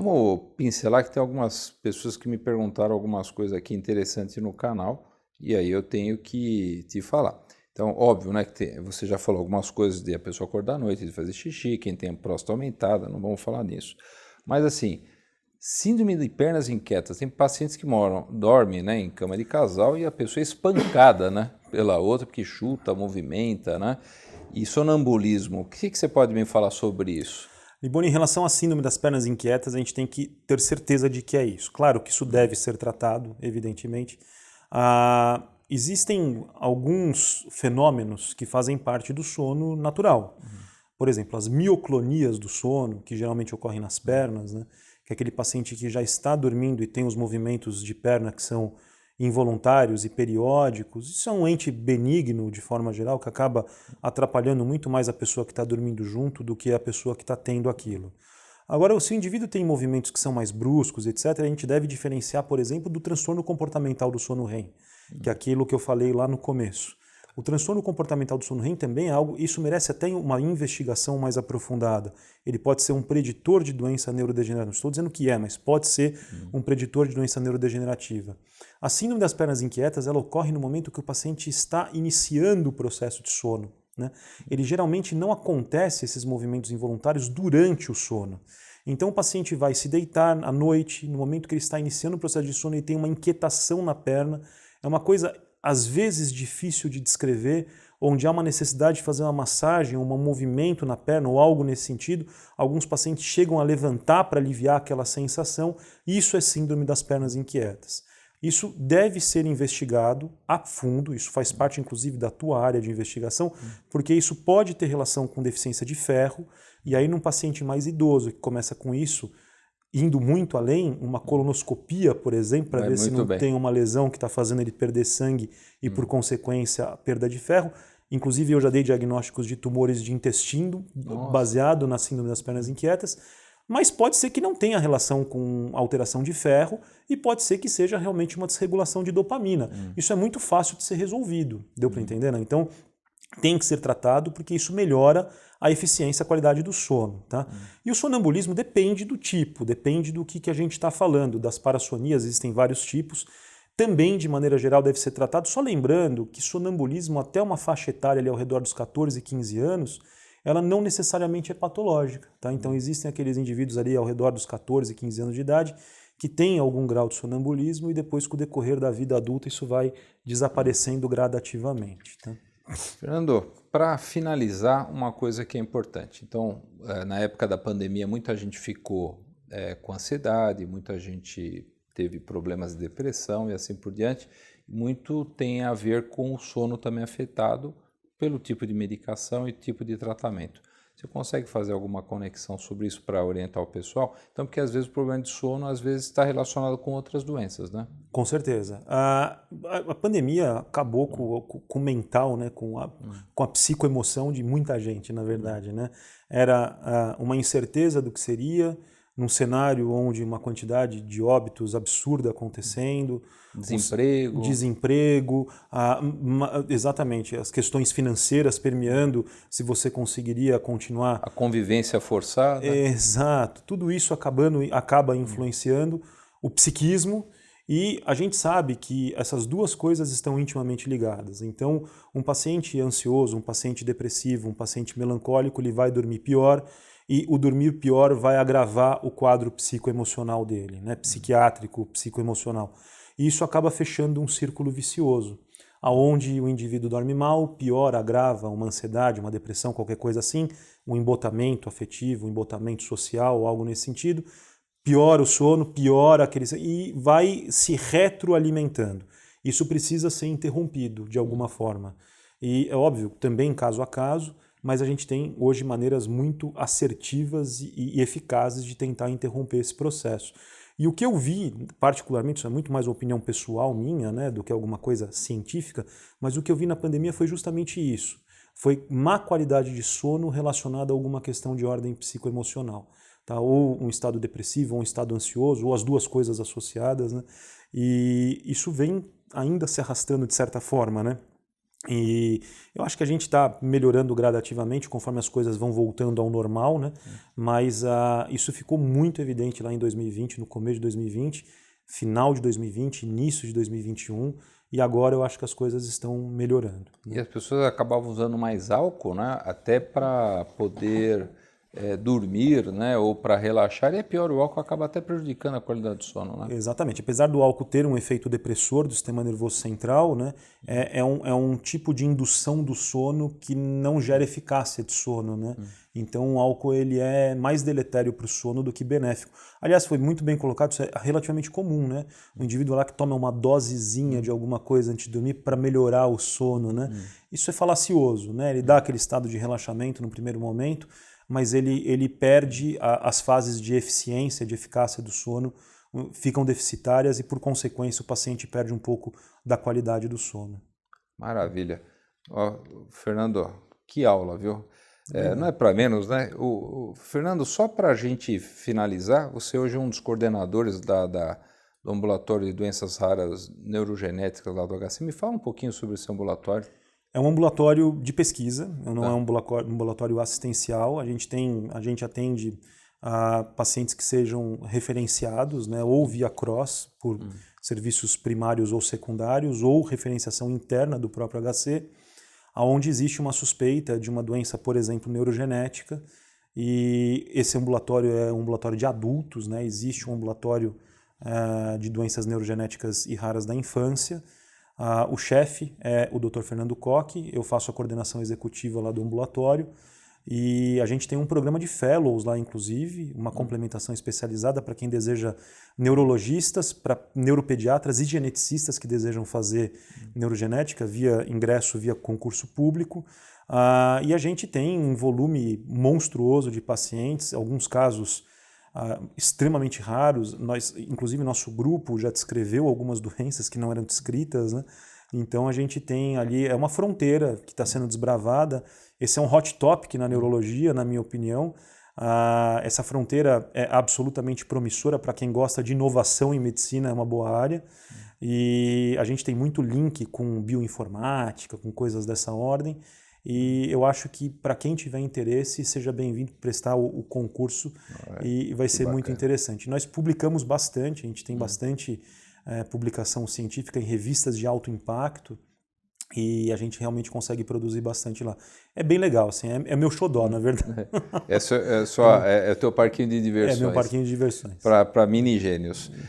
Vamos pincelar que tem algumas pessoas que me perguntaram algumas coisas aqui interessantes no canal e aí eu tenho que te falar. Então, óbvio, né, que você já falou algumas coisas de a pessoa acordar à noite, de fazer xixi, quem tem a próstata aumentada, não vamos falar nisso. Mas assim, síndrome de pernas inquietas, tem pacientes que dormem, né, em cama de casal e a pessoa é espancada, né, pela outra, porque chuta, movimenta, né? E sonambulismo, o que você pode me falar sobre isso? Liboni, em relação à síndrome das pernas inquietas, a gente tem que ter certeza de que é isso. Claro que isso deve ser tratado, evidentemente. Existem alguns fenômenos que fazem parte do sono natural. Por exemplo, as mioclonias do sono, que geralmente ocorrem nas pernas, né? Que é aquele paciente que já está dormindo e tem os movimentos de perna que são involuntários e periódicos. Isso é um ente benigno, de forma geral, que acaba atrapalhando muito mais a pessoa que está dormindo junto do que a pessoa que está tendo aquilo. Agora, se o indivíduo tem movimentos que são mais bruscos, etc., a gente deve diferenciar, por exemplo, do transtorno comportamental do sono REM, que é aquilo que eu falei lá no começo. O transtorno comportamental do sono REM também é algo, isso merece até uma investigação mais aprofundada. Ele pode ser um preditor de doença neurodegenerativa. Não estou dizendo que é, mas pode ser um preditor de doença neurodegenerativa. A síndrome das pernas inquietas, ela ocorre no momento que o paciente está iniciando o processo de sono, né? Ele geralmente não acontece esses movimentos involuntários durante o sono. Então o paciente vai se deitar à noite, no momento que ele está iniciando o processo de sono, ele tem uma inquietação na perna. É uma coisa às vezes difícil de descrever, onde há uma necessidade de fazer uma massagem, um movimento na perna ou algo nesse sentido. Alguns pacientes chegam a levantar para aliviar aquela sensação. Isso é síndrome das pernas inquietas. Isso deve ser investigado a fundo, isso faz parte inclusive da tua área de investigação, porque isso pode ter relação com deficiência de ferro, e aí num paciente mais idoso que começa com isso, indo muito além, uma colonoscopia, por exemplo, para ver se não tem uma lesão que está fazendo ele perder sangue e, por consequência, a perda de ferro. Inclusive, eu já dei diagnósticos de tumores de intestino baseado na síndrome das pernas inquietas, mas pode ser que não tenha relação com alteração de ferro e pode ser que seja realmente uma desregulação de dopamina. Isso é muito fácil de ser resolvido, deu para entender, né? Então, tem que ser tratado porque isso melhora a eficiência, a qualidade do sono. Tá? E o sonambulismo depende do tipo, depende do que a gente está falando. Das parassonias existem vários tipos. Também, de maneira geral, deve ser tratado. Só lembrando que sonambulismo até uma faixa etária ali ao redor dos 14, 15 anos, ela não necessariamente é patológica. Tá? Então existem aqueles indivíduos ali ao redor dos 14, 15 anos de idade que têm algum grau de sonambulismo e depois, com o decorrer da vida adulta, isso vai desaparecendo gradativamente. Tá? Fernando, para finalizar, uma coisa que é importante. Então, na época da pandemia, muita gente ficou com ansiedade, muita gente teve problemas de depressão e assim por diante. Muito tem a ver com o sono também afetado pelo tipo de medicação e tipo de tratamento. Você consegue fazer alguma conexão sobre isso para orientar o pessoal? Então, porque às vezes o problema de sono às vezes está relacionado com outras doenças, né? Com certeza. A pandemia acabou com o mental, né? com a psicoemoção de muita gente, na verdade. Né? Era uma incerteza do que seria, num cenário onde uma quantidade de óbitos absurda acontecendo, desemprego, exatamente, as questões financeiras permeando se conseguiria continuar. A convivência forçada. Exato, tudo isso acaba influenciando o psiquismo, e a gente sabe que essas duas coisas estão intimamente ligadas. Então, um paciente ansioso, um paciente depressivo, um paciente melancólico, ele vai dormir pior, e o dormir pior vai agravar o quadro psicoemocional dele, né? Psiquiátrico, psicoemocional. E isso acaba fechando um círculo vicioso, aonde o indivíduo dorme mal, pior, agrava uma ansiedade, uma depressão, qualquer coisa assim, um embotamento afetivo, um embotamento social, algo nesse sentido, piora o sono, piora aquele... e vai se retroalimentando. Isso precisa ser interrompido de alguma forma. E é óbvio, também caso a caso, mas a gente tem hoje maneiras muito assertivas e eficazes de tentar interromper esse processo. E o que eu vi, particularmente, isso é muito mais uma opinião pessoal minha, né, do que alguma coisa científica, mas o que eu vi na pandemia foi justamente isso. Foi má qualidade de sono relacionada a alguma questão de ordem psicoemocional. Tá? Ou um estado depressivo, ou um estado ansioso, ou as duas coisas associadas. Né? E isso vem ainda se arrastando de certa forma, né? E eu acho que a gente está melhorando gradativamente conforme as coisas vão voltando ao normal, né? Mas isso ficou muito evidente lá em 2020, no começo de 2020, final de 2020, início de 2021, e agora eu acho que as coisas estão melhorando. E as pessoas acabavam usando mais álcool, né? Até para poder dormir, né? Ou para relaxar. E é pior, o álcool acaba até prejudicando a qualidade do sono, né? Exatamente. Apesar do álcool ter um efeito depressor do sistema nervoso central, né, é um tipo de indução do sono que não gera eficácia de sono, né? Então o álcool ele é mais deletério para o sono do que benéfico. Aliás, foi muito bem colocado, isso é relativamente comum, né? O indivíduo lá que toma uma dosezinha de alguma coisa antes de dormir para melhorar o sono, né? Isso é falacioso, né? Ele dá aquele estado de relaxamento no primeiro momento, mas ele perde as fases de eficiência, de eficácia do sono, ficam deficitárias e, por consequência, o paciente perde um pouco da qualidade do sono. Maravilha. Ó, Fernando, que aula, viu? Não é para menos, né? Fernando, só para a gente finalizar, você hoje é um dos coordenadores do ambulatório de doenças raras neurogenéticas lá do HC. Me fala um pouquinho sobre esse ambulatório. É um ambulatório de pesquisa, não é um Tá. ambulatório assistencial. A gente atende a pacientes que sejam referenciados, né, ou via cross, por serviços primários ou secundários, ou referenciação interna do próprio HC, onde existe uma suspeita de uma doença, por exemplo, neurogenética, e esse ambulatório é um ambulatório de adultos, né, existe um ambulatório de doenças neurogenéticas e raras da infância. O chefe é o Dr. Fernando Koch, eu faço a coordenação executiva lá do ambulatório e a gente tem um programa de fellows lá, inclusive, uma complementação especializada para quem deseja neurologistas, para neuropediatras e geneticistas que desejam fazer neurogenética via ingresso, via concurso público. E a gente tem um volume monstruoso de pacientes, alguns casos extremamente raros. Inclusive, nosso grupo já descreveu algumas doenças que não eram descritas, né? Então, a gente tem ali, é uma fronteira que está sendo desbravada. Esse é um hot topic na neurologia, na minha opinião. Essa fronteira é absolutamente promissora para quem gosta de inovação em medicina, é uma boa área. E a gente tem muito link com bioinformática, com coisas dessa ordem. E eu acho que para quem tiver interesse, seja bem-vindo prestar o concurso e vai ser muito interessante. Nós publicamos bastante, a gente tem bastante publicação científica em revistas de alto impacto e a gente realmente consegue produzir bastante lá. É bem legal, assim, é meu xodó, na verdade. É o teu parquinho de diversões. É meu parquinho de diversões. Para mini gênios.